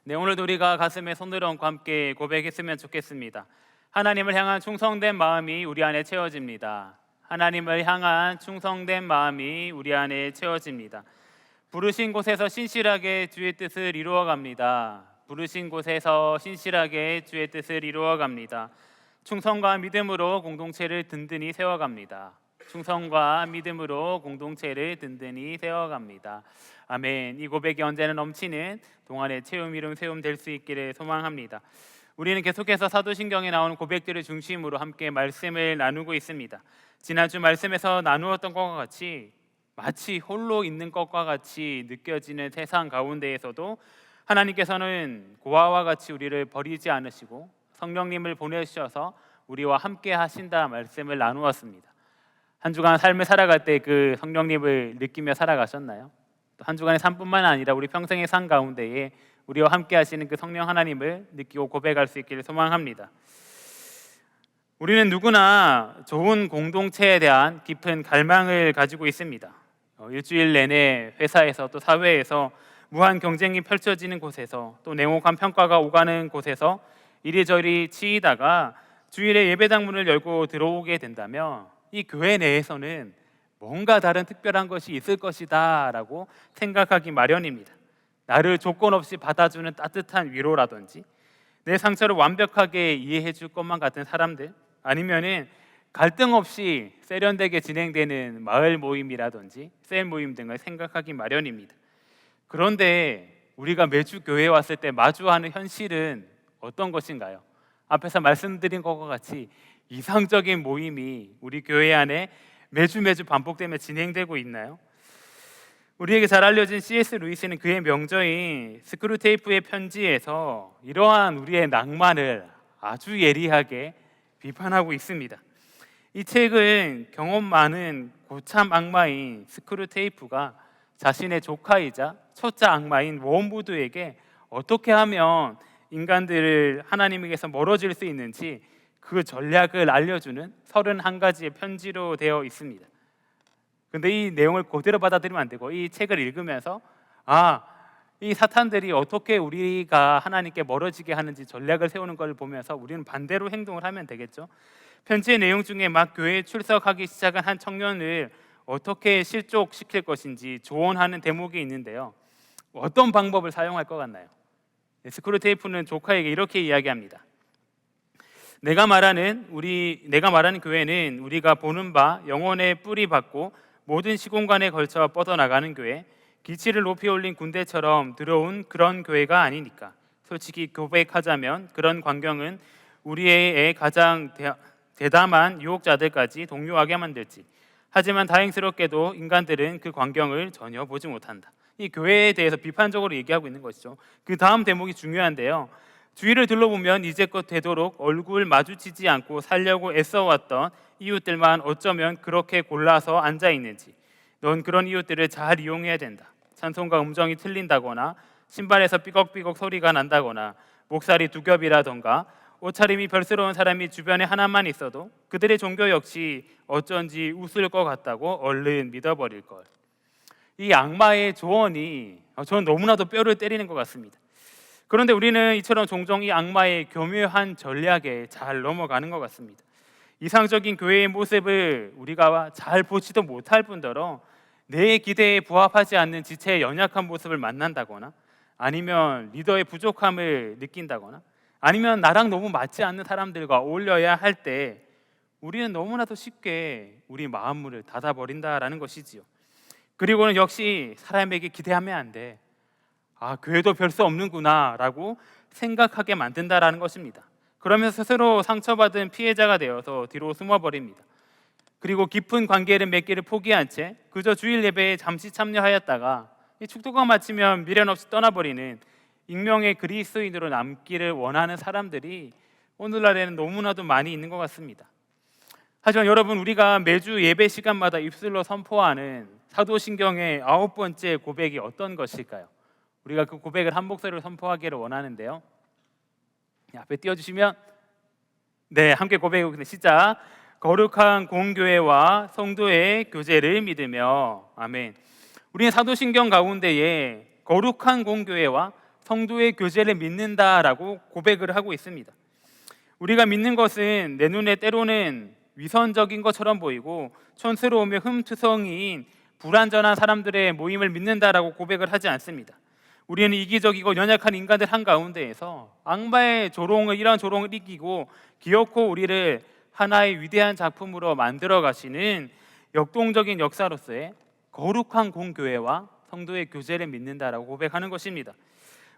네, 오늘도 우리가 가슴에 손을 얹고 함께 고백했으면 좋겠습니다. 하나님을 향한 충성된 마음이 우리 안에 채워집니다. 하나님을 향한 충성된 마음이 우리 안에 채워집니다. 부르신 곳에서 신실하게 주의 뜻을 이루어갑니다. 부르신 곳에서 신실하게 주의 뜻을 이루어갑니다. 충성과 믿음으로 공동체를 든든히 세워갑니다. 충성과 믿음으로 공동체를 든든히 세워갑니다. 아멘. 이 고백이 언제나 넘치는 동안의 체험 이룬 세움 될 수 있기를 소망합니다. 우리는 계속해서 사도신경에 나오는 고백들을 중심으로 함께 말씀을 나누고 있습니다. 지난주 말씀에서 나누었던 것과 같이 마치 홀로 있는 것과 같이 느껴지는 세상 가운데에서도 하나님께서는 고아와 같이 우리를 버리지 않으시고 성령님을 보내주셔서 우리와 함께 하신다 말씀을 나누었습니다. 한 주간 삶을 살아갈 때 그 성령님을 느끼며 살아가셨나요? 또 한 주간의 삶뿐만 아니라 우리 평생의 삶 가운데에 우리와 함께 하시는 그 성령 하나님을 느끼고 고백할 수 있기를 소망합니다. 우리는 누구나 좋은 공동체에 대한 깊은 갈망을 가지고 있습니다. 일주일 내내 회사에서 또 사회에서 무한 경쟁이 펼쳐지는 곳에서 또 냉혹한 평가가 오가는 곳에서 이리저리 치이다가 주일에 예배당 문을 열고 들어오게 된다면 이 교회 내에서는 뭔가 다른 특별한 것이 있을 것이다 라고 생각하기 마련입니다. 나를 조건 없이 받아주는 따뜻한 위로라든지 내 상처를 완벽하게 이해해 줄 것만 같은 사람들, 아니면은 갈등 없이 세련되게 진행되는 마을 모임이라든지 셀 모임 등을 생각하기 마련입니다. 그런데 우리가 매주 교회에 왔을 때 마주하는 현실은 어떤 것인가요? 앞에서 말씀드린 것과 같이 이상적인 모임이 우리 교회 안에 매주 반복되며 진행되고 있나요? 우리에게 잘 알려진 C.S. 루이스는 그의 명저인 스크루테이프의 편지에서 이러한 우리의 낭만을 아주 예리하게 비판하고 있습니다. 이 책은 경험 많은 고참 악마인 스크루테이프가 자신의 조카이자 초짜 악마인 웜우드에게 어떻게 하면 인간들을 하나님에게서 멀어질 수 있는지 그 전략을 알려주는 31가지의 편지로 되어 있습니다. 근데 이 내용을 그대로 받아들이면 안 되고 이 책을 읽으면서 이 사탄들이 어떻게 우리가 하나님께 멀어지게 하는지 전략을 세우는 걸 보면서 우리는 반대로 행동을 하면 되겠죠. 편지의 내용 중에 막 교회에 출석하기 시작한 한 청년을 어떻게 실족시킬 것인지 조언하는 대목이 있는데요. 어떤 방법을 사용할 것 같나요? 스크루테이프는 조카에게 이렇게 이야기합니다. 내가 말하는 교회는 우리가 보는 바 영혼의 뿌리 받고 모든 시공간에 걸쳐 뻗어나가는 교회, 기치를 높이 올린 군대처럼 들어온 그런 교회가 아니니까. 솔직히 고백하자면 그런 광경은 우리의 가장 대담한 유혹자들까지 동요하게 만들지. 하지만 다행스럽게도 인간들은 그 광경을 전혀 보지 못한다. 이 교회에 대해서 비판적으로 얘기하고 있는 것이죠. 그 다음 대목이 중요한데요. 주위를 둘러보면 이제껏 되도록 얼굴 마주치지 않고 살려고 애써왔던 이웃들만 어쩌면 그렇게 골라서 앉아있는지. 넌 그런 이웃들을 잘 이용해야 된다. 찬송가 음정이 틀린다거나 신발에서 삐걱삐걱 소리가 난다거나 목살이 두 겹이라던가 옷차림이 별스러운 사람이 주변에 하나만 있어도 그들의 종교 역시 어쩐지 웃을 것 같다고 얼른 믿어버릴 걸. 이 악마의 조언이 저는 너무나도 뼈를 때리는 것 같습니다. 그런데 우리는 이처럼 종종 이 악마의 교묘한 전략에 잘 넘어가는 것 같습니다. 이상적인 교회의 모습을 우리가 잘 보지도 못할 뿐더러 내 기대에 부합하지 않는 지체의 연약한 모습을 만난다거나 아니면 리더의 부족함을 느낀다거나 아니면 나랑 너무 맞지 않는 사람들과 어울려야 할 때 우리는 너무나도 쉽게 우리 마음문을 닫아버린다라는 것이지요. 그리고는 역시 사람에게 기대하면 안 돼. 교회도 별 수 없는구나 라고 생각하게 만든다라는 것입니다. 그러면서 스스로 상처받은 피해자가 되어서 뒤로 숨어버립니다. 그리고 깊은 관계를 맺기를 포기한 채 그저 주일 예배에 잠시 참여하였다가 이 축도가 마치면 미련 없이 떠나버리는 익명의 그리스도인으로 남기를 원하는 사람들이 오늘날에는 너무나도 많이 있는 것 같습니다. 하지만 여러분, 우리가 매주 예배 시간마다 입술로 선포하는 사도신경의 9번째 고백이 어떤 것일까요? 우리가 그 고백을 한 목소리로 선포하기를 원하는데요. 앞에 띄워주시면 함께 고백해 시작. 거룩한 공교회와 성도의 교제를 믿으며. 아멘. 우리는 사도신경 가운데에 거룩한 공교회와 성도의 교제를 믿는다라고 고백을 하고 있습니다. 우리가 믿는 것은 내 눈에 때로는 위선적인 것처럼 보이고 촌스러우며 흠투성이인 불완전한 사람들의 모임을 믿는다라고 고백을 하지 않습니다. 우리는 이기적이고 연약한 인간들 한가운데에서 악마의 이런 조롱을 이기고 기어코 우리를 하나의 위대한 작품으로 만들어 가시는 역동적인 역사로서의 거룩한 공교회와 성도의 교제를 믿는다라고 고백하는 것입니다.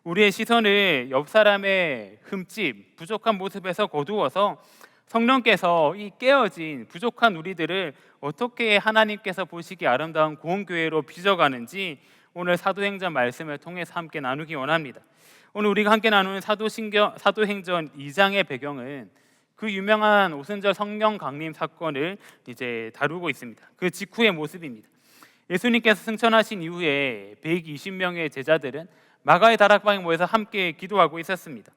우리의 시선을 옆 사람의 흠집, 부족한 모습에서 거두어서 성령께서 이 깨어진 부족한 우리들을 어떻게 하나님께서 보시기 아름다운 공교회로 빚어가는지 오늘 사도행전 말씀을 통해서 함께 나누기 원합니다. 오늘 우리가 함께 나누는 사도행전 2장의 배경은 그 유명한 오순절 성령 강림 사건을 이제 다루고 있습니다. 그 직후의 모습입니다. 예수님께서 승천하신 이후에 120명의 제자들은 마가의 다락방에 모여서 함께 기도하고 있었습니다.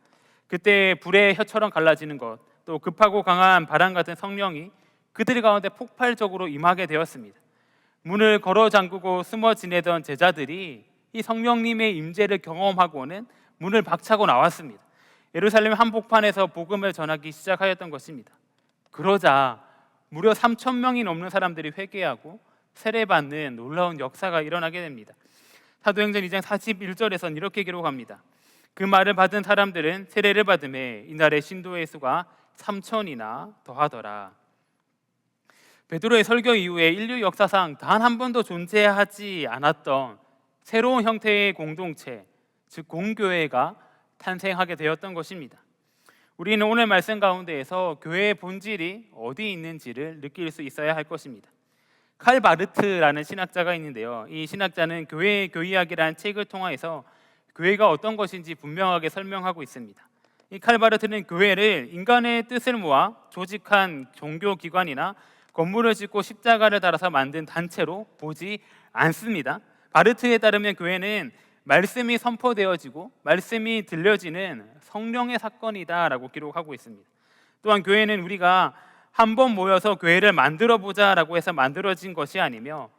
그때 불의 혀처럼 갈라지는 것, 또 급하고 강한 바람 같은 성령이 그들 가운데 폭발적으로 임하게 되었습니다. 문을 걸어 잠그고 숨어 지내던 제자들이 이 성령님의 임재를 경험하고는 문을 박차고 나왔습니다. 예루살렘 한복판에서 복음을 전하기 시작하였던 것입니다. 그러자 무려 3,000명이 넘는 사람들이 회개하고 세례받는 놀라운 역사가 일어나게 됩니다. 사도행전 2장 41절에서는 이렇게 기록합니다. 그 말을 받은 사람들은 세례를 받음에 이날의 신도의 수가 3,000이나 더하더라. 베드로의 설교 이후에 인류 역사상 단 한 번도 존재하지 않았던 새로운 형태의 공동체, 즉 공교회가 탄생하게 되었던 것입니다. 우리는 오늘 말씀 가운데에서 교회의 본질이 어디 있는지를 느낄 수 있어야 할 것입니다. 칼 바르트라는 신학자가 있는데요. 이 신학자는 교회의 교이학이라는 책을 통해서 교회가 어떤 것인지 분명하게 설명하고 있습니다. 이 칼 바르트는 교회를 인간의 뜻을 모아 조직한 종교기관이나 건물을 짓고 십자가를 달아서 만든 단체로 보지 않습니다. 바르트에 따르면 교회는 말씀이 선포되어지고 말씀이 들려지는 성령의 사건이다라고 기록하고 있습니다. 또한 교회는 우리가 한번 모여서 교회를 만들어 보자라고 해서 만들어진 것이 아니며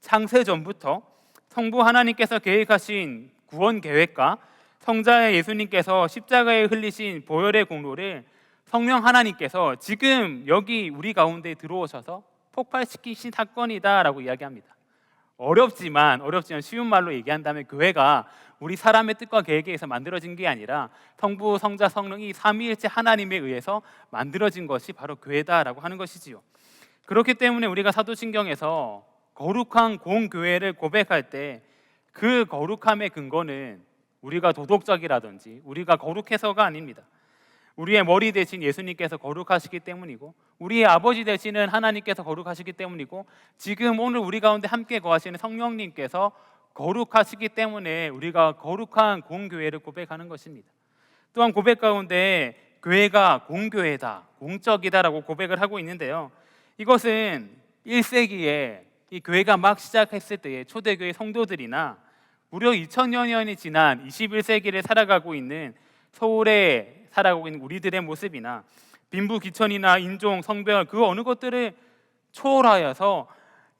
창세 전부터 성부 하나님께서 계획하신 구원 계획과 성자 예수님께서 십자가에 흘리신 보혈의 공로를 성령 하나님께서 지금 여기 우리 가운데 들어오셔서 폭발시키신 사건이다라고 이야기합니다. 어렵지만 쉬운 말로 얘기한다면 교회가 우리 사람의 뜻과 계획에 의해서 만들어진 게 아니라 성부, 성자, 성령이 삼위일체 하나님에 의해서 만들어진 것이 바로 교회다라고 하는 것이지요. 그렇기 때문에 우리가 사도신경에서 거룩한 공교회를 고백할 때 그 거룩함의 근거는 우리가 도덕적이라든지 우리가 거룩해서가 아닙니다. 우리의 머리 대신 예수님께서 거룩하시기 때문이고 우리의 아버지 되시는 하나님께서 거룩하시기 때문이고 지금 오늘 우리 가운데 함께 거하시는 성령님께서 거룩하시기 때문에 우리가 거룩한 공교회를 고백하는 것입니다. 또한 고백 가운데 교회가 공교회다, 공적이다라고 고백을 하고 있는데요. 이것은 1세기에 이 교회가 막 시작했을 때의 초대교회 성도들이나 무려 2000여 년이 지난 21세기를 살아가고 있는 서울에 살아가고 있는 우리들의 모습이나 빈부귀천이나 인종, 성별 그 어느 것들을 초월하여서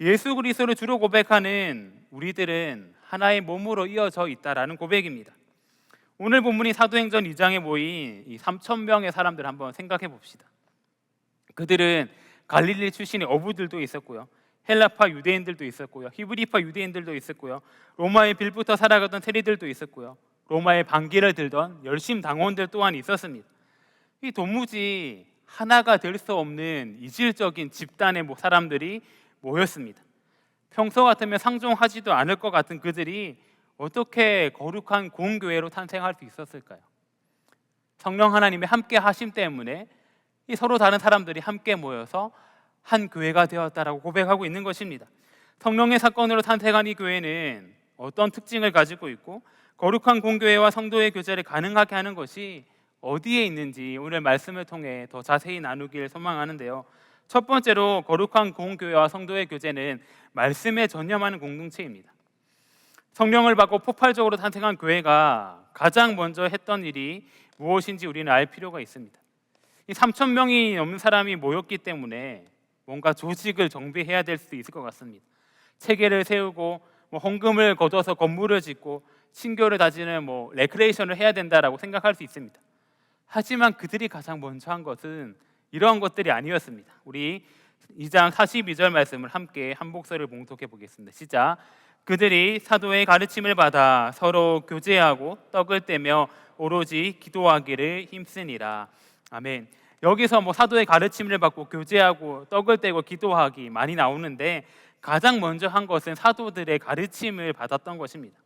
예수 그리스도를 주로 고백하는 우리들은 하나의 몸으로 이어져 있다라는 고백입니다. 오늘 본문이 사도행전 2장에 모인 이 3,000명의 사람들 한번 생각해 봅시다. 그들은 갈릴리 출신의 어부들도 있었고요, 헬라파 유대인들도 있었고요, 히브리파 유대인들도 있었고요, 로마의 빌부터 살아가던 세리들도 있었고요, 로마의 반기를 들던 열심 당원들 또한 있었습니다. 이 도무지 하나가 될 수 없는 이질적인 집단의 사람들이 모였습니다. 평소 같으면 상종하지도 않을 것 같은 그들이 어떻게 거룩한 공교회로 탄생할 수 있었을까요? 성령 하나님의 함께 하심 때문에 이 서로 다른 사람들이 함께 모여서 한 교회가 되었다라고 고백하고 있는 것입니다. 성령의 사건으로 탄생한 이 교회는 어떤 특징을 가지고 있고 거룩한 공교회와 성도의 교제를 가능하게 하는 것이 어디에 있는지 오늘 말씀을 통해 더 자세히 나누길 소망하는데요. 첫 번째로 거룩한 공교회와 성도의 교제는 말씀에 전념하는 공동체입니다. 성령을 받고 폭발적으로 탄생한 교회가 가장 먼저 했던 일이 무엇인지 우리는 알 필요가 있습니다. 이 3,000명이 넘는 사람이 모였기 때문에 뭔가 조직을 정비해야 될 수도 있을 것 같습니다. 체계를 세우고 헌금을 거둬서 건물을 짓고 신교를 다지는 레크레이션을 해야 된다라고 생각할 수 있습니다. 하지만 그들이 가장 먼저 한 것은 이러한 것들이 아니었습니다. 우리 2장 42절 말씀을 함께 한 목소리를 봉독해 보겠습니다. 시작. 그들이 사도의 가르침을 받아 서로 교제하고 떡을 떼며 오로지 기도하기를 힘쓰니라. 아멘. 여기서 사도의 가르침을 받고 교제하고 떡을 떼고 기도하기 많이 나오는데 가장 먼저 한 것은 사도들의 가르침을 받았던 것입니다.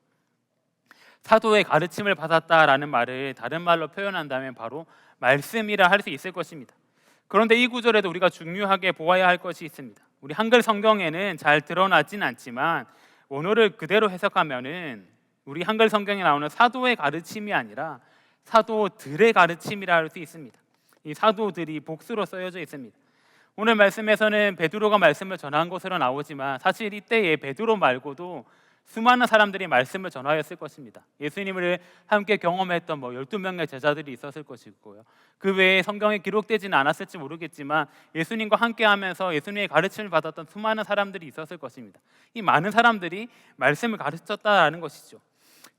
사도의 가르침을 받았다라는 말을 다른 말로 표현한다면 바로 말씀이라 할 수 있을 것입니다. 그런데 이 구절에도 우리가 중요하게 보아야 할 것이 있습니다. 우리 한글 성경에는 잘 드러나진 않지만 원어를 그대로 해석하면은 우리 한글 성경에 나오는 사도의 가르침이 아니라 사도들의 가르침이라 할 수 있습니다. 이 사도들이 복수로 쓰여져 있습니다. 오늘 말씀에서는 베드로가 말씀을 전한 것으로 나오지만 사실 이때에 베드로 말고도 수많은 사람들이 말씀을 전하였을 것입니다. 예수님을 함께 경험했던 12명의 제자들이 있었을 것이고요. 그 외에 성경에 기록되지는 않았을지 모르겠지만 예수님과 함께하면서 예수님의 가르침을 받았던 수많은 사람들이 있었을 것입니다. 이 많은 사람들이 말씀을 가르쳤다라는 것이죠.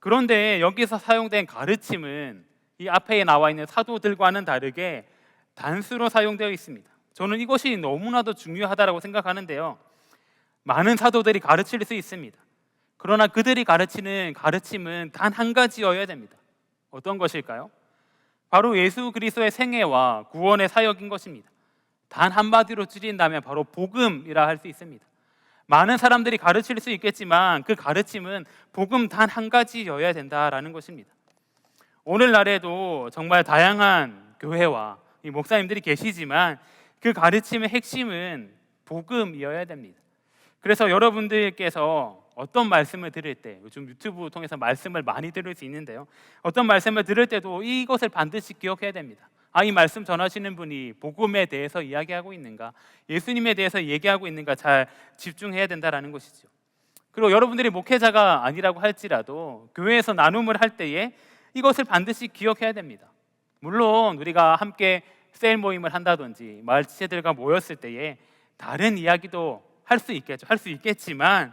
그런데 여기서 사용된 가르침은 이 앞에 나와 있는 사도들과는 다르게 단수로 사용되어 있습니다. 저는 이것이 너무나도 중요하다고 생각하는데요. 많은 사도들이 가르칠 수 있습니다. 그러나 그들이 가르치는 가르침은 단 한 가지여야 됩니다. 어떤 것일까요? 바로 예수 그리스도의 생애와 구원의 사역인 것입니다. 단 한마디로 줄인다면 바로 복음이라 할 수 있습니다. 많은 사람들이 가르칠 수 있겠지만 그 가르침은 복음 단 한 가지여야 된다라는 것입니다. 오늘날에도 정말 다양한 교회와 이 목사님들이 계시지만 그 가르침의 핵심은 복음이어야 됩니다. 그래서 여러분들께서 어떤 말씀을 들을 때, 요즘 유튜브 통해서 말씀을 많이 들을 수 있는데요, 어떤 말씀을 들을 때도 이것을 반드시 기억해야 됩니다. 이 말씀 전하시는 분이 복음에 대해서 이야기하고 있는가, 예수님에 대해서 얘기하고 있는가 잘 집중해야 된다는 것이죠. 그리고 여러분들이 목회자가 아니라고 할지라도 교회에서 나눔을 할 때에 이것을 반드시 기억해야 됩니다. 물론 우리가 함께 셀 모임을 한다든지 마을 지체들과 모였을 때에 다른 이야기도 할 수 있겠죠. 할 수 있겠지만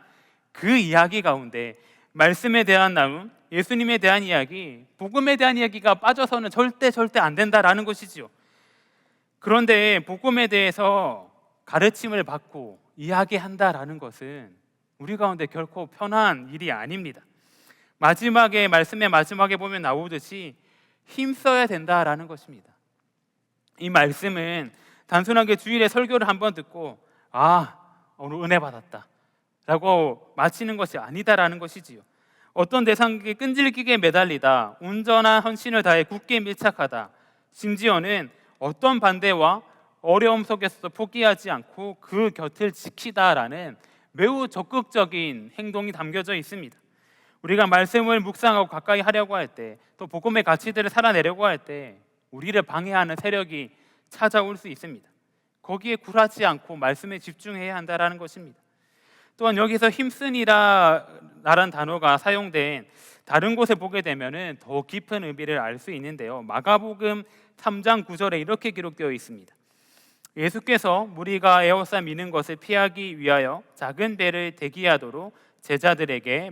그 이야기 가운데 말씀에 대한 나눔, 예수님에 대한 이야기, 복음에 대한 이야기가 빠져서는 절대 안 된다라는 것이지요. 그런데 복음에 대해서 가르침을 받고 이야기한다라는 것은 우리 가운데 결코 편한 일이 아닙니다. 마지막에 말씀의 마지막에 보면 나오듯이 힘써야 된다라는 것입니다. 이 말씀은 단순하게 주일에 설교를 한번 듣고 오늘 은혜 받았다 라고 마치는 것이 아니다라는 것이지요. 어떤 대상에게 끈질기게 매달리다, 온전한 헌신을 다해 굳게 밀착하다, 심지어는 어떤 반대와 어려움 속에서도 포기하지 않고 그 곁을 지키다라는 매우 적극적인 행동이 담겨져 있습니다. 우리가 말씀을 묵상하고 가까이 하려고 할 때, 또 복음의 가치들을 살아내려고 할 때 우리를 방해하는 세력이 찾아올 수 있습니다. 거기에 굴하지 않고 말씀에 집중해야 한다는 것입니다. 또한 여기서 힘쓰니라라는 단어가 사용된 다른 곳에 보게 되면 더 깊은 의미를 알 수 있는데요. 마가복음 3장 9절에 이렇게 기록되어 있습니다. 예수께서 무리가 에워싸 미는 것을 피하기 위하여 작은 배를 대기하도록 제자들에게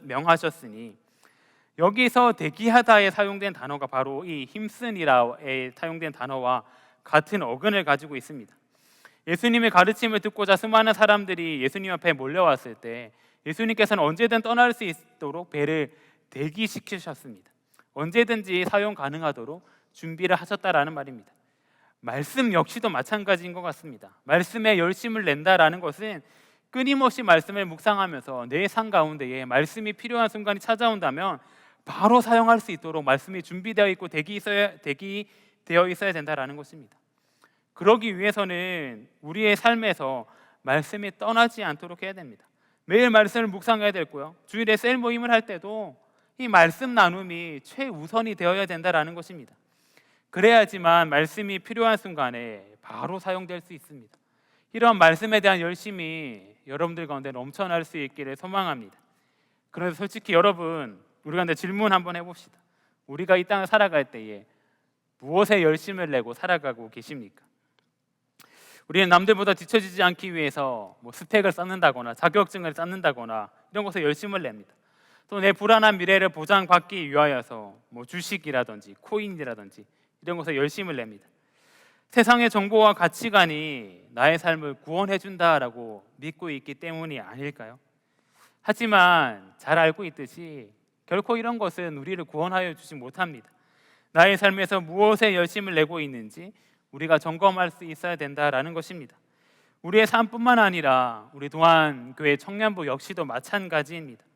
명하셨으니, 여기서 대기하다에 사용된 단어가 바로 이 힘쓰니라에 사용된 단어와 같은 어근을 가지고 있습니다. 예수님의 가르침을 듣고자 수많은 사람들이 예수님 앞에 몰려왔을 때 예수님께서는 언제든 떠날 수 있도록 배를 대기시키셨습니다. 언제든지 사용 가능하도록 준비를 하셨다라는 말입니다. 말씀 역시도 마찬가지인 것 같습니다. 말씀에 열심을 낸다라는 것은 끊임없이 말씀을 묵상하면서 내 삶 가운데에 말씀이 필요한 순간이 찾아온다면 바로 사용할 수 있도록 말씀이 준비되어 있고 대기되어 있어야 된다라는 것입니다. 그러기 위해서는 우리의 삶에서 말씀이 떠나지 않도록 해야 됩니다. 매일 말씀을 묵상해야 되고요. 주일에 셀 모임을 할 때도 이 말씀 나눔이 최우선이 되어야 된다라는 것입니다. 그래야지만 말씀이 필요한 순간에 바로 사용될 수 있습니다. 이런 말씀에 대한 열심이 여러분들 가운데 넘쳐날 수 있기를 소망합니다. 그래서 솔직히 여러분, 우리가 질문 한번 해봅시다. 우리가 이 땅을 살아갈 때에 무엇에 열심을 내고 살아가고 계십니까? 우리는 남들보다 뒤처지지 않기 위해서 스펙을 쌓는다거나 자격증을 쌓는다거나 이런 것에 열심을 냅니다. 또 내 불안한 미래를 보장받기 위하여서 뭐 주식이라든지 코인이라든지 이런 것에 열심을 냅니다. 세상의 정보와 가치관이 나의 삶을 구원해 준다라고 믿고 있기 때문이 아닐까요? 하지만 잘 알고 있듯이 결코 이런 것은 우리를 구원하여 주지 못합니다. 나의 삶에서 무엇에 열심을 내고 있는지 우리가 점검할 수 있어야 된다라는 것입니다. 우리의 삶뿐만 아니라 우리 동안교회 청년부 역시도 마찬가지입니다.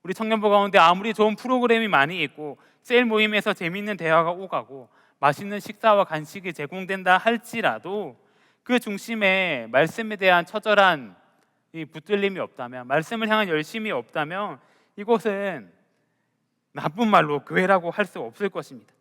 우리 청년부 가운데 아무리 좋은 프로그램이 많이 있고 셀 모임에서 재미있는 대화가 오가고 맛있는 식사와 간식이 제공된다 할지라도 그 중심에 말씀에 대한 처절한 이 붙들림이 없다면, 말씀을 향한 열심이 없다면 이곳은 나쁜 말로 교회라고 할 수 없을 것입니다.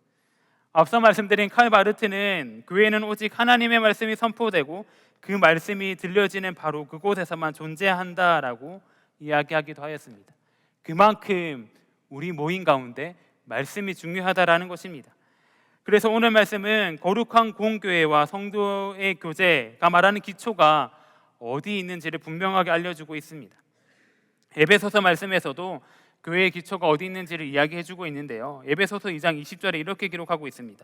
앞서 말씀드린 칼 바르트는 교회는 오직 하나님의 말씀이 선포되고 그 말씀이 들려지는 바로 그곳에서만 존재한다라고 이야기하기도 하였습니다. 그만큼 우리 모임 가운데 말씀이 중요하다라는 것입니다. 그래서 오늘 말씀은 거룩한 공교회와 성도의 교제가 말하는 기초가 어디 있는지를 분명하게 알려주고 있습니다. 에베소서 말씀에서도 교회의 기초가 어디 있는지를 이야기해주고 있는데요, 에베소서 2장 20절에 이렇게 기록하고 있습니다.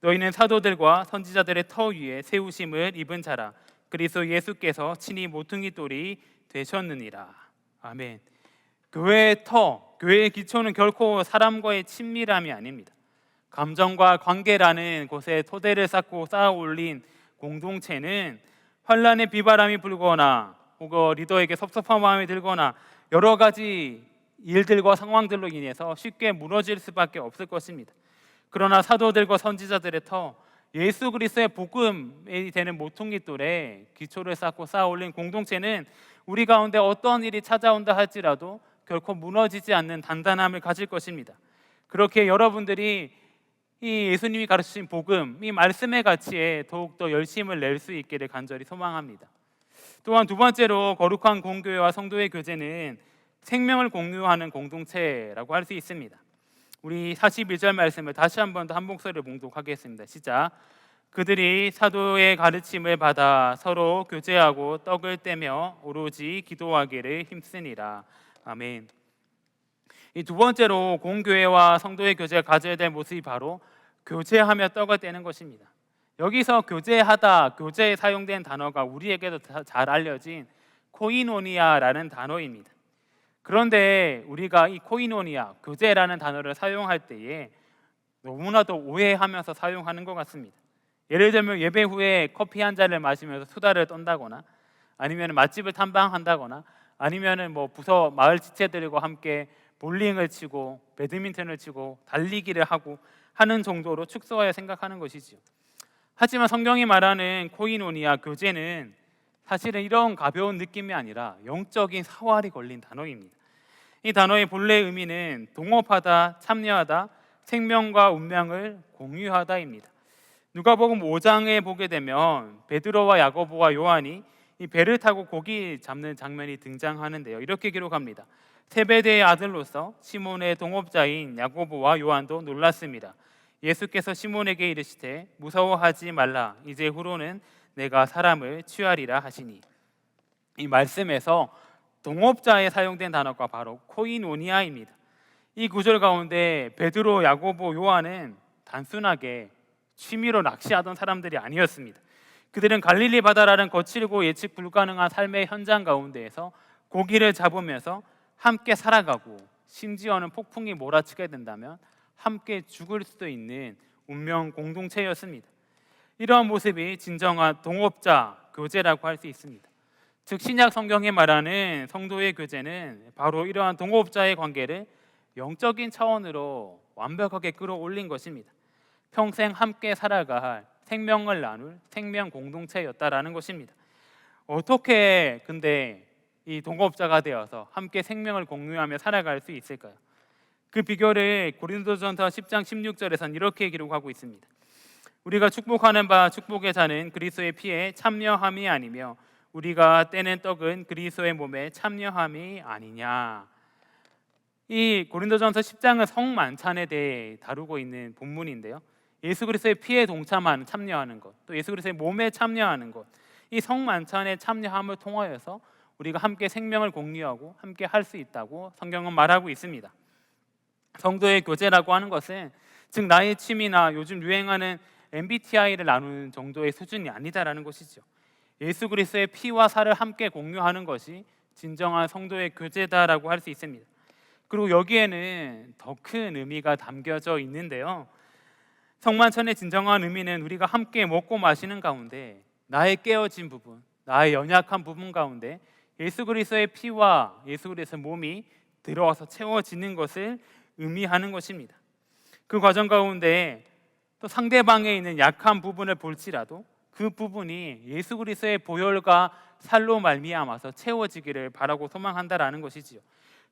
너희는 사도들과 선지자들의 터 위에 세우심을 입은 자라. 그리스도 예수께서 친히 모퉁이 돌이 되셨느니라. 아멘. 교회의 터, 교회의 기초는 결코 사람과의 친밀함이 아닙니다. 감정과 관계라는 곳에 토대를 쌓고 쌓아 올린 공동체는 환란의 비바람이 불거나 혹은 리더에게 섭섭한 마음이 들거나 여러 가지 일들과 상황들로 인해서 쉽게 무너질 수밖에 없을 것입니다. 그러나 사도들과 선지자들의 터, 예수 그리스도의 복음이 되는 모퉁이돌에 기초를 쌓고 쌓아 올린 공동체는 우리 가운데 어떤 일이 찾아온다 할지라도 결코 무너지지 않는 단단함을 가질 것입니다. 그렇게 여러분들이 이 예수님이 가르치신 복음, 이 말씀의 가치에 더욱더 열심을 낼 수 있기를 간절히 소망합니다. 또한 두 번째로 거룩한 공교회와 성도의 교제는 생명을 공유하는 공동체라고 할 수 있습니다. 우리 41절 말씀을 다시 한 번 더 한 목소리로 봉독하겠습니다. 시작. 그들이 사도의 가르침을 받아 서로 교제하고 떡을 떼며 오로지 기도하기를 힘쓰니라. 아멘. 이 두 번째로 공교회와 성도의 교제가 가져야 될 모습이 바로 교제하며 떡을 떼는 것입니다. 여기서 교제하다, 교제에 사용된 단어가 우리에게도 잘 알려진 코이노니아라는 단어입니다. 그런데 우리가 이 코이노니아, 교제라는 단어를 사용할 때에 너무나도 오해하면서 사용하는 것 같습니다. 예를 들면 예배 후에 커피 한 잔을 마시면서 수다를 떤다거나, 아니면 맛집을 탐방한다거나, 아니면 뭐 부서 마을 지체들과 함께 볼링을 치고 배드민턴을 치고 달리기를 하고 하는 정도로 축소하여 생각하는 것이지요. 하지만 성경이 말하는 코이노니아, 교제는 사실은 이런 가벼운 느낌이 아니라 영적인 사활이 걸린 단어입니다. 이 단어의 본래 의미는 동업하다, 참여하다, 생명과 운명을 공유하다입니다. 누가복음 5장에 보게 되면 베드로와 야고보와 요한이 이 배를 타고 고기 잡는 장면이 등장하는데요, 이렇게 기록합니다. 세베대의 아들로서 시몬의 동업자인 야고보와 요한도 놀랐습니다. 예수께서 시몬에게 이르시되 무서워하지 말라, 이제 후로는 내가 사람을 취하리라 하시니. 이 말씀에서 동업자에 사용된 단어가 바로 코이노니아입니다. 이 구절 가운데 베드로, 야고보, 요한은 단순하게 취미로 낚시하던 사람들이 아니었습니다. 그들은 갈릴리 바다라는 거칠고 예측 불가능한 삶의 현장 가운데에서 고기를 잡으면서 함께 살아가고, 심지어는 폭풍이 몰아치게 된다면 함께 죽을 수도 있는 운명 공동체였습니다. 이러한 모습이 진정한 동업자 교제라고 할 수 있습니다. 즉 신약 성경에 말하는 성도의 교제는 바로 이러한 동업자의 관계를 영적인 차원으로 완벽하게 끌어올린 것입니다. 평생 함께 살아갈, 생명을 나눌 생명 공동체였다라는 것입니다. 어떻게 근데 이 동업자가 되어서 함께 생명을 공유하며 살아갈 수 있을까요? 그 비결을 고린도전서 10장 16절에서는 이렇게 기록하고 있습니다. 우리가 축복하는 바 축복의 자는 그리스도의 피에 참여함이 아니며 우리가 떼는 떡은 그리스도의 몸에 참여함이 아니냐. 이 고린도전서 10장은 성만찬에 대해 다루고 있는 본문인데요, 예수 그리스도의 피에 동참하는, 참여하는 것, 또 예수 그리스도의 몸에 참여하는 것, 이 성만찬에 참여함을 통하여서 우리가 함께 생명을 공유하고 함께 할 수 있다고 성경은 말하고 있습니다. 성도의 교제라고 하는 것은 즉 나의 취미나 요즘 유행하는 MBTI를 나누는 정도의 수준이 아니다라는 것이죠. 예수 그리스도의 피와 살을 함께 공유하는 것이 진정한 성도의 교제다라고 할 수 있습니다. 그리고 여기에는 더 큰 의미가 담겨져 있는데요. 성만찬의 진정한 의미는 우리가 함께 먹고 마시는 가운데 나의 깨어진 부분, 나의 연약한 부분 가운데 예수 그리스도의 피와 예수 그리스도의 몸이 들어와서 채워지는 것을 의미하는 것입니다. 그 과정 가운데 또 상대방에 있는 약한 부분을 볼지라도 그 부분이 예수 그리스도의 보혈과 살로 말미암아서 채워지기를 바라고 소망한다라는 것이지요.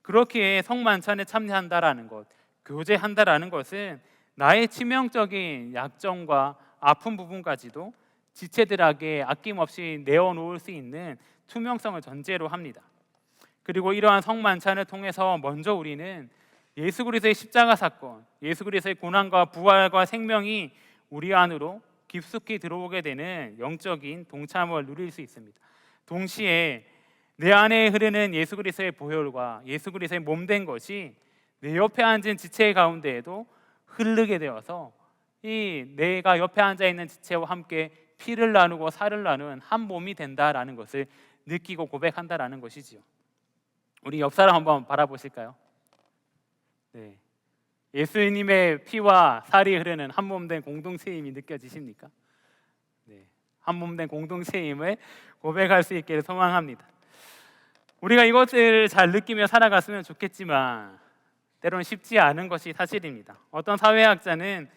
그렇게 성만찬에 참여한다라는 것, 교제한다라는 것은 나의 치명적인 약점과 아픈 부분까지도 지체들에게 아낌없이 내어놓을 수 있는 투명성을 전제로 합니다. 그리고 이러한 성만찬을 통해서 먼저 우리는 예수 그리스도의 십자가 사건, 예수 그리스도의 고난과 부활과 생명이 우리 안으로 깊숙이 들어오게 되는 영적인 동참을 누릴 수 있습니다. 동시에 내 안에 흐르는 예수 그리스도의 보혈과 예수 그리스도의 몸된 것이 내 옆에 앉은 지체 가운데에도 흐르게 되어서 이 내가 옆에 앉아 있는 지체와 함께 피를 나누고 살을 나누는 한 몸이 된다라는 것을 느끼고 고백한다라는 것이지요. 우리 옆 사람 한번 바라보실까요? 네. 예수님의 피와 살이 흐르는 한 몸된 공동체임이 느껴지십니까? 네. 한 몸된 공동체임을 고백할 수 있기를 소망합니다. 우리가 이것을 잘 느끼며 살아갔으면 좋겠지만 때로는 쉽지 않은 것이 사실입니다. 어떤 사회학자는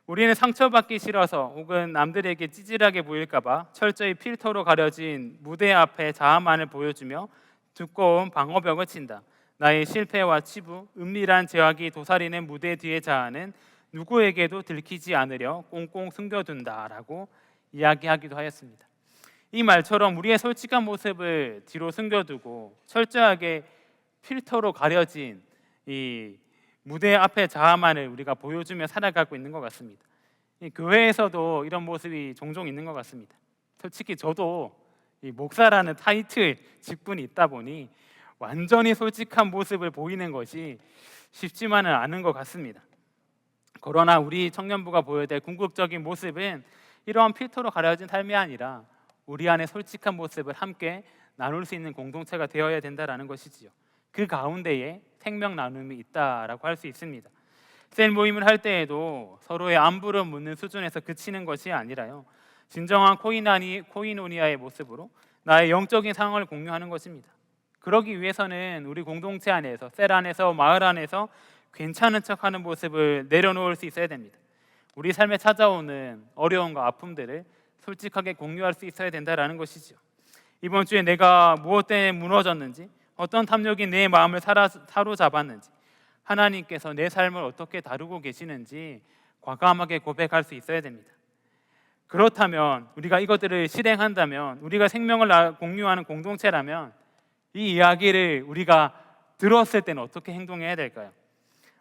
우리는 상처받기 싫어서 혹은 남들에게 찌질하게 보일까 봐 철저히 필터로 가려진 무대 앞에 자아만을 보여주며 두꺼운 방어벽을 친다. 나의 실패와 치부, 은밀한 죄악이 도사리는 무대 뒤의 자아는 누구에게도 들키지 않으려 꽁꽁 숨겨둔다라고 이야기하기도 하였습니다. 이 말처럼 우리의 솔직한 모습을 뒤로 숨겨두고 철저하게 필터로 가려진 이 무대 앞의 자아만을 우리가 보여주며 살아가고 있는 것 같습니다. 이 교회에서도 이런 모습이 종종 있는 것 같습니다. 솔직히 저도 이 목사라는 타이틀 직분이 있다 보니 완전히 솔직한 모습을 보이는 것이 쉽지만은 않은 것 같습니다. 그러나 우리 청년부가 보여야 될 궁극적인 모습은 이러한 필터로 가려진 삶이 아니라 우리 안에 솔직한 모습을 함께 나눌 수 있는 공동체가 되어야 된다라는 것이지요. 그 가운데에 생명 나눔이 있다라고 할 수 있습니다. 셀 모임을 할 때에도 서로의 안부를 묻는 수준에서 그치는 것이 아니라요, 진정한 코이노니아의 모습으로 나의 영적인 상황을 공유하는 것입니다. 그러기 위해서는 우리 공동체 안에서, 셀 안에서, 마을 안에서 괜찮은 척하는 모습을 내려놓을 수 있어야 됩니다. 우리 삶에 찾아오는 어려움과 아픔들을 솔직하게 공유할 수 있어야 된다라는 것이죠. 이번 주에 내가 무엇 때문에 무너졌는지, 어떤 탐욕이 내 마음을 사로잡았는지, 하나님께서 내 삶을 어떻게 다루고 계시는지 과감하게 고백할 수 있어야 됩니다. 그렇다면 우리가 이것들을 실행한다면, 우리가 생명을 공유하는 공동체라면 이 이야기를 우리가 들었을 때는 어떻게 행동해야 될까요?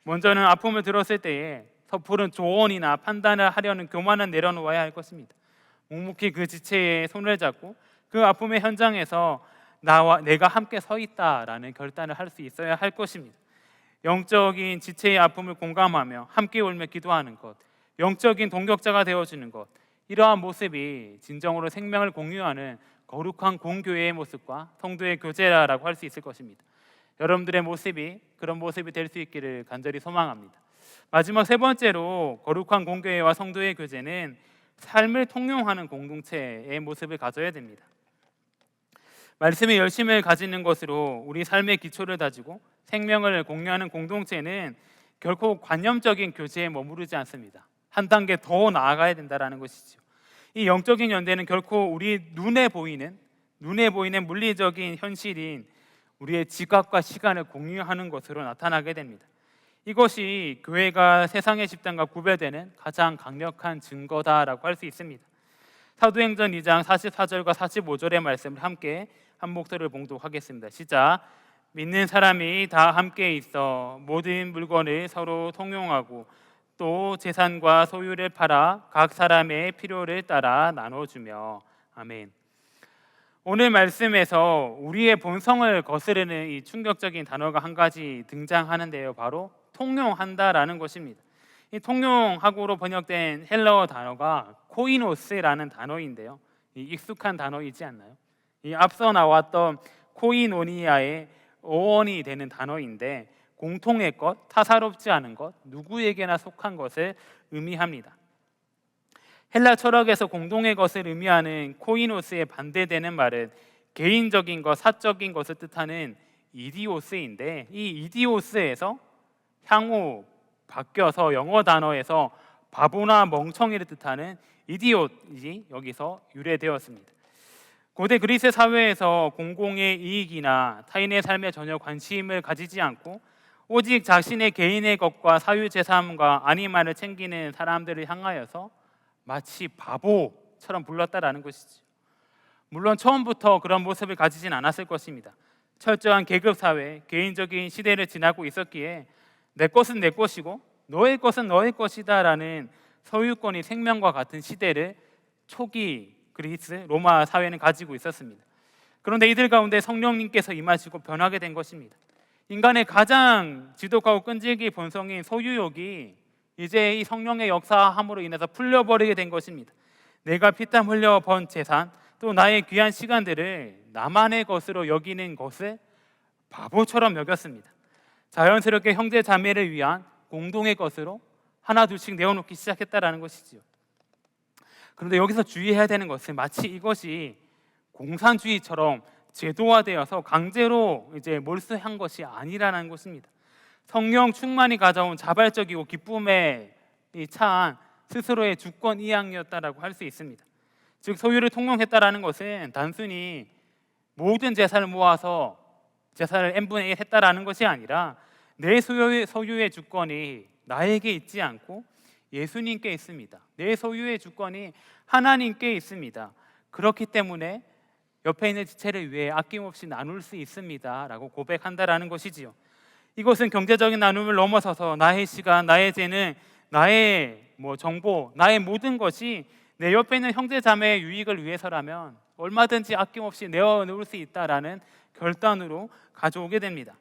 먼저는 아픔을 들었을 때에 섣부른 조언이나 판단을 하려는 교만은 내려놓아야 할 것입니다. 묵묵히 그 지체의 손을 잡고 그 아픔의 현장에서 내가 함께 서 있다라는 결단을 할 수 있어야 할 것입니다. 영적인 지체의 아픔을 공감하며 함께 울며 기도하는 것, 영적인 동역자가 되어주는 것, 이러한 모습이 진정으로 생명을 공유하는 거룩한 공교회의 모습과 성도의 교제라고 할 수 있을 것입니다. 여러분들의 모습이 그런 모습이 될 수 있기를 간절히 소망합니다. 마지막 세 번째로 거룩한 공교회와 성도의 교제는 삶을 통용하는 공동체의 모습을 가져야 됩니다. 말씀의 열심을 가지는 것으로 우리 삶의 기초를 다지고 생명을 공유하는 공동체는 결코 관념적인 교제에 머무르지 않습니다. 한 단계 더 나아가야 된다는 것이죠. 이 영적인 연대는 결코 우리 눈에 보이는 물리적인 현실인 우리의 지각과 시간을 공유하는 것으로 나타나게 됩니다. 이것이 교회가 세상의 집단과 구별되는 가장 강력한 증거다라고 할 수 있습니다. 사도행전 2장 44절과 45절의 말씀을 함께 한 목소리를 봉독하겠습니다. 시작. 믿는 사람이 다 함께 있어 모든 물건을 서로 통용하고 또 재산과 소유를 팔아 각 사람의 필요를 따라 나눠주며. 아멘. 오늘 말씀에서 우리의 본성을 거스르는 이 충격적인 단어가 한 가지 등장하는데요, 바로 통용한다라는 것입니다. 이 통용학으로 번역된 헬라어 단어가 코이노스라는 단어인데요. 익숙한 단어이지 않나요? 이 앞서 나왔던 코이노니아의 어원이 되는 단어인데 공통의 것, 타사롭지 않은 것, 누구에게나 속한 것을 의미합니다. 헬라 철학에서 공동의 것을 의미하는 코이노스에 반대되는 말은 개인적인 것, 사적인 것을 뜻하는 이디오스인데 이 이디오스에서 향후 바뀌어서 영어 단어에서 바보나 멍청이를 뜻하는 이디옷이 여기서 유래되었습니다. 고대 그리스 사회에서 공공의 이익이나 타인의 삶에 전혀 관심을 가지지 않고 오직 자신의 개인의 것과 사유재산과 안위만을 챙기는 사람들을 향하여서 마치 바보처럼 불렀다라는 것이죠. 물론 처음부터 그런 모습을 가지진 않았을 것입니다. 철저한 계급사회, 개인적인 시대를 지나고 있었기에 내 것은 내 것이고 너의 것은 너의 것이다 라는 소유권이 생명과 같은 시대를 초기 그리스, 로마 사회는 가지고 있었습니다. 그런데 이들 가운데 성령님께서 임하시고 변하게 된 것입니다. 인간의 가장 지독하고 끈질기 본성인 소유욕이 이제 이 성령의 역사함으로 인해서 풀려버리게 된 것입니다. 내가 피땀 흘려 번 재산 또 나의 귀한 시간들을 나만의 것으로 여기는 것을 바보처럼 여겼습니다. 자연스럽게 형제 자매를 위한 공동의 것으로 하나 둘씩 내어놓기 시작했다라는 것이지요. 그런데 여기서 주의해야 되는 것은 마치 이것이 공산주의처럼 제도화되어서 강제로 이제 몰수한 것이 아니라는 것입니다. 성령 충만이 가져온 자발적이고 기쁨에 차한 스스로의 주권 이양이었다라고 할 수 있습니다. 즉 소유를 통용했다라는 것은 단순히 모든 재산을 모아서 재산을 n분의 1 했다라는 것이 아니라 내 소유의 주권이 나에게 있지 않고 예수님께 있습니다. 내 소유의 주권이 하나님께 있습니다. 그렇기 때문에 옆에 있는 지체를 위해 아낌없이 나눌 수 있습니다 라고 고백한다라는 것이지요. 이것은 경제적인 나눔을 넘어서서 나의 시간, 나의 재능, 나의 정보, 나의 모든 것이 내 옆에 있는 형제 자매의 유익을 위해서라면 얼마든지 아낌없이 내어놓을 수 있다라는 결단으로 가져오게 됩니다.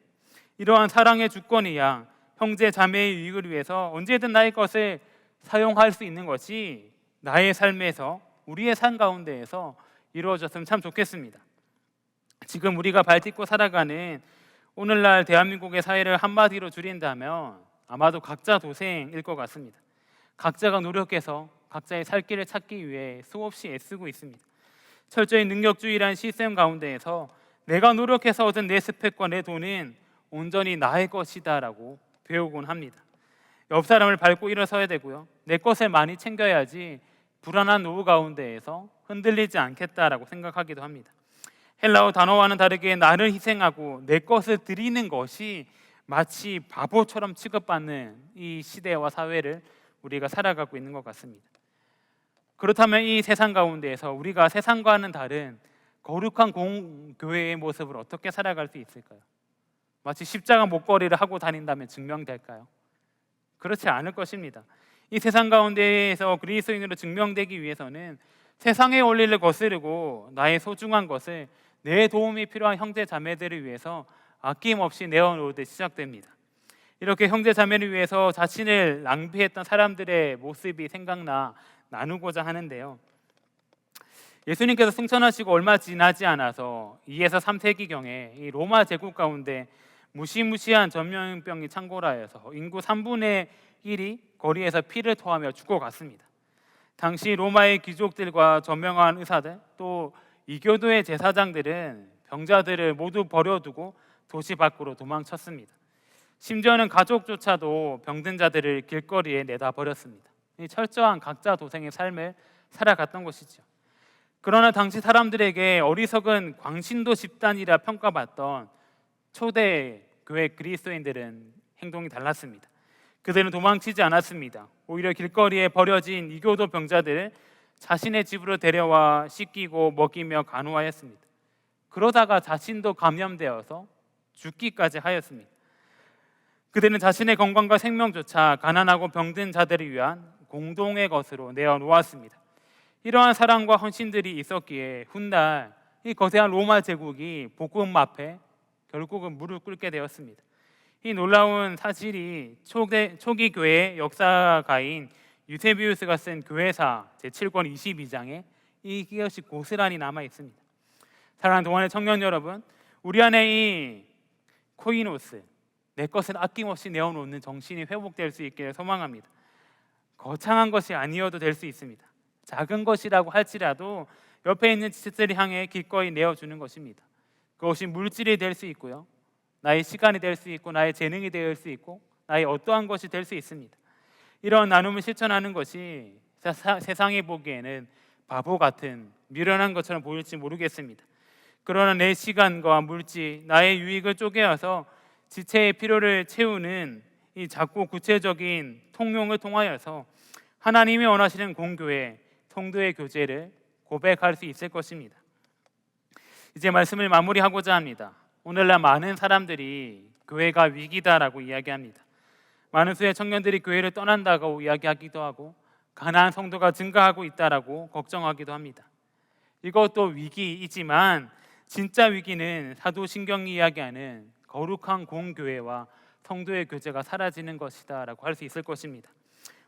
이러한 사랑의 주권이야 형제 자매의 유익을 위해서 언제든 나의 것을 사용할 수 있는 것이 나의 삶에서 우리의 삶 가운데에서 이루어졌으면 참 좋겠습니다. 지금 우리가 발딛고 살아가는 오늘날 대한민국의 사회를 한마디로 줄인다면 아마도 각자 도생일 것 같습니다. 각자가 노력해서 각자의 살 길을 찾기 위해 수없이 애쓰고 있습니다. 철저히 능력주의라는 시스템 가운데에서 내가 노력해서 얻은 내 스펙과 내 돈은 온전히 나의 것이다 라고 배우곤 합니다. 옆 사람을 밟고 일어서야 되고요. 내 것을 많이 챙겨야지 불안한 노후 가운데에서 흔들리지 않겠다라고 생각하기도 합니다. 헬라어 단어와는 다르게 나를 희생하고 내 것을 드리는 것이 마치 바보처럼 취급받는 이 시대와 사회를 우리가 살아가고 있는 것 같습니다. 그렇다면 이 세상 가운데에서 우리가 세상과는 다른 거룩한 공교회의 모습을 어떻게 살아갈 수 있을까요? 마치 십자가 목걸이를 하고 다닌다면 증명될까요? 그렇지 않을 것입니다. 이 세상 가운데에서 그리스도인으로 증명되기 위해서는 세상의 원리를 거스르고 나의 소중한 것을 내 도움이 필요한 형제 자매들을 위해서 아낌없이 내어놓을 시작됩니다. 이렇게 형제 자매를 위해서 자신을 낭비했던 사람들의 모습이 생각나 나누고자 하는데요. 예수님께서 승천하시고 얼마 지나지 않아서 2에서 3세기경에 이 로마 제국 가운데 무시무시한 전염병이 창궐하여서 인구 3분의 1이 거리에서 피를 토하며 죽어갔습니다. 당시 로마의 귀족들과 저명한 의사들 또 이교도의 제사장들은 병자들을 모두 버려두고 도시 밖으로 도망쳤습니다. 심지어는 가족조차도 병든 자들을 길거리에 내다 버렸습니다. 철저한 각자 도생의 삶을 살아갔던 것이죠. 그러나 당시 사람들에게 어리석은 광신도 집단이라 평가받던 초대 교회 그리스도인들은 행동이 달랐습니다. 그들은 도망치지 않았습니다. 오히려 길거리에 버려진 이교도 병자들을 자신의 집으로 데려와 씻기고 먹이며 간호하였습니다. 그러다가 자신도 감염되어서 죽기까지 하였습니다. 그들은 자신의 건강과 생명조차 가난하고 병든 자들을 위한 공동의 것으로 내어놓았습니다. 이러한 사랑과 헌신들이 있었기에 훗날 이 거대한 로마 제국이 복음 앞에 결국은 무릎 꿇게 되었습니다. 이 놀라운 사실이 초기 교회 역사가인 유세비우스가 쓴 교회사 제7권 22장에 이것이 고스란히 남아 있습니다. 사랑하는 동안의 청년 여러분, 우리 안에 이 코이노스, 내 것을 아낌없이 내어놓는 정신이 회복될 수 있기를 소망합니다. 거창한 것이 아니어도 될 수 있습니다. 작은 것이라고 할지라도 옆에 있는 지체들을 향해 기꺼이 내어주는 것입니다. 그것이 물질이 될 수 있고요, 나의 시간이 될 수 있고, 나의 재능이 될 수 있고, 나의 어떠한 것이 될 수 있습니다. 이런 나눔을 실천하는 것이 세상이 보기에는 바보 같은 미련한 것처럼 보일지 모르겠습니다. 그러나 내 시간과 물질, 나의 유익을 쪼개어서 지체의 필요를 채우는 이 작고 구체적인 통용을 통하여서 하나님이 원하시는 공교회, 성도의 교제를 고백할 수 있을 것입니다. 이제 말씀을 마무리하고자 합니다. 오늘날 많은 사람들이 교회가 위기다라고 이야기합니다. 많은 수의 청년들이 교회를 떠난다고 이야기하기도 하고, 가난한 성도가 증가하고 있다라고 걱정하기도 합니다. 이것도 위기이지만 진짜 위기는 사도신경이 이야기하는 거룩한 공교회와 성도의 교제가 사라지는 것이다 라고 할 수 있을 것입니다.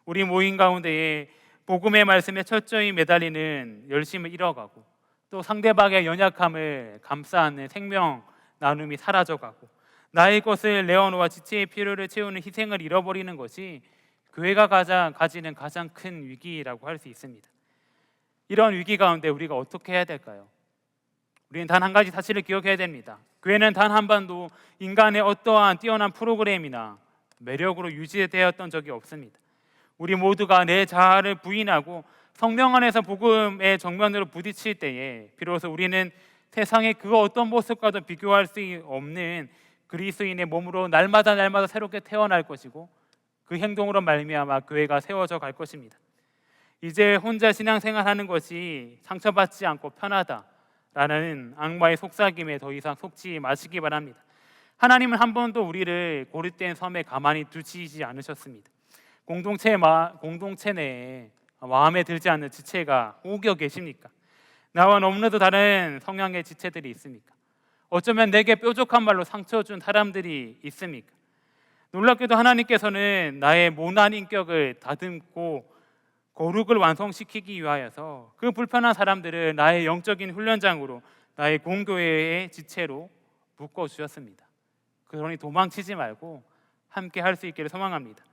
우리 모임 가운데에 복음의 말씀에 철저히 매달리는 열심을 잃어가고, 또 상대방의 연약함을 감싸는 생명 나눔이 사라져가고, 나의 것을 내어놓아 지체의 필요를 채우는 희생을 잃어버리는 것이 교회가 가지는 가장 큰 위기라고 할 수 있습니다. 이런 위기 가운데 우리가 어떻게 해야 될까요? 우리는 단 한 가지 사실을 기억해야 됩니다. 교회는 단 한 번도 인간의 어떠한 뛰어난 프로그램이나 매력으로 유지되었던 적이 없습니다. 우리 모두가 내 자아를 부인하고 성령 안에서 복음의 정면으로 부딪힐 때에 비로소 우리는 세상의 그 어떤 모습과도 비교할 수 없는 그리스도인의 몸으로 날마다 새롭게 태어날 것이고, 그 행동으로 말미암아 교회가 세워져 갈 것입니다. 이제 혼자 신앙생활하는 것이 상처받지 않고 편하다라는 악마의 속삭임에 더 이상 속지 마시기 바랍니다. 하나님은 한 번도 우리를 고립된 섬에 가만히 두시지 않으셨습니다. 공동체 내에 마음에 들지 않는 지체가 혹여 계십니까? 나와 너무나도 다른 성향의 지체들이 있습니까? 어쩌면 내게 뾰족한 말로 상처 준 사람들이 있습니까? 놀랍게도 하나님께서는 나의 모난 인격을 다듬고 거룩을 완성시키기 위하여서 그 불편한 사람들을 나의 영적인 훈련장으로, 나의 공교회의 지체로 묶어주셨습니다. 그러니 도망치지 말고 함께 할 수 있기를 소망합니다.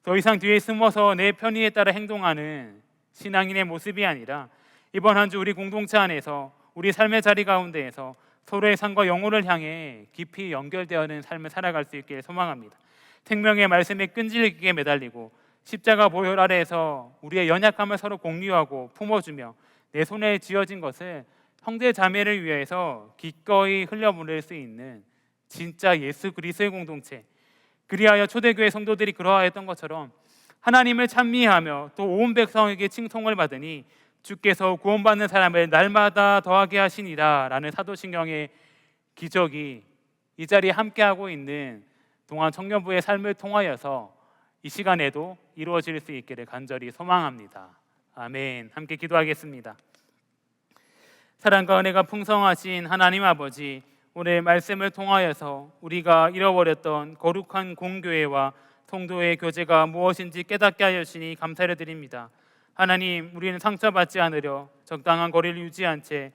더 이상 뒤에 숨어서 내 편의에 따라 행동하는 신앙인의 모습이 아니라, 이번 한 주 우리 공동체 안에서 우리 삶의 자리 가운데에서 서로의 삶과 영혼을 향해 깊이 연결되어있는 삶을 살아갈 수 있기를 소망합니다. 생명의 말씀에 끈질기게 매달리고 십자가 보혈 아래에서 우리의 연약함을 서로 공유하고 품어주며 내 손에 쥐어진 것을 형제 자매를 위해서 기꺼이 흘려보낼 수 있는 진짜 예수 그리스도의 공동체, 그리하여 초대교회 성도들이 그러하였던 것처럼 하나님을 찬미하며 또 온 백성에게 칭송을 받으니 주께서 구원받는 사람을 날마다 더하게 하시니라 라는 사도신경의 기적이 이 자리에 함께하고 있는 동안 청년부의 삶을 통하여서 이 시간에도 이루어질 수 있기를 간절히 소망합니다. 아멘. 함께 기도하겠습니다. 사랑과 은혜가 풍성하신 하나님 아버지, 오늘 말씀을 통하여서 우리가 잃어버렸던 거룩한 공교회와 성도의 교제가 무엇인지 깨닫게 하여 주시니 감사를 드립니다. 하나님, 우리는 상처받지 않으려 적당한 거리를 유지한 채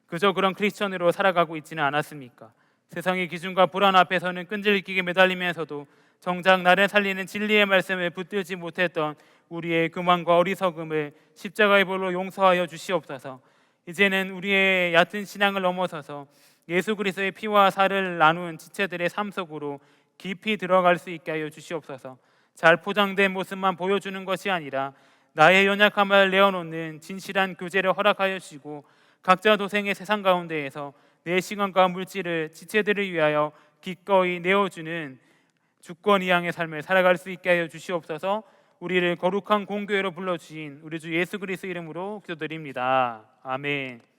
그저 그런 크리스천으로 살아가고 있지는 않았습니까? 세상의 기준과 불안 앞에서는 끈질기게 매달리면서도 정작 나를 살리는 진리의 말씀을 붙들지 못했던 우리의 교만과 어리석음을 십자가의 볼로 용서하여 주시옵소서. 이제는 우리의 얕은 신앙을 넘어서서 예수 그리스도의 피와 살을 나눈 지체들의 삶 속으로 깊이 들어갈 수 있게 하여 주시옵소서. 잘 포장된 모습만 보여주는 것이 아니라 나의 연약함을 내어놓는 진실한 교제를 허락하여 주시고, 각자 도생의 세상 가운데에서 내 시간과 물질을 지체들을 위하여 기꺼이 내어주는 주권 이양의 삶을 살아갈 수 있게 하여 주시옵소서. 우리를 거룩한 공교회로 불러주신 우리 주 예수 그리스도 이름으로 기도드립니다. 아멘.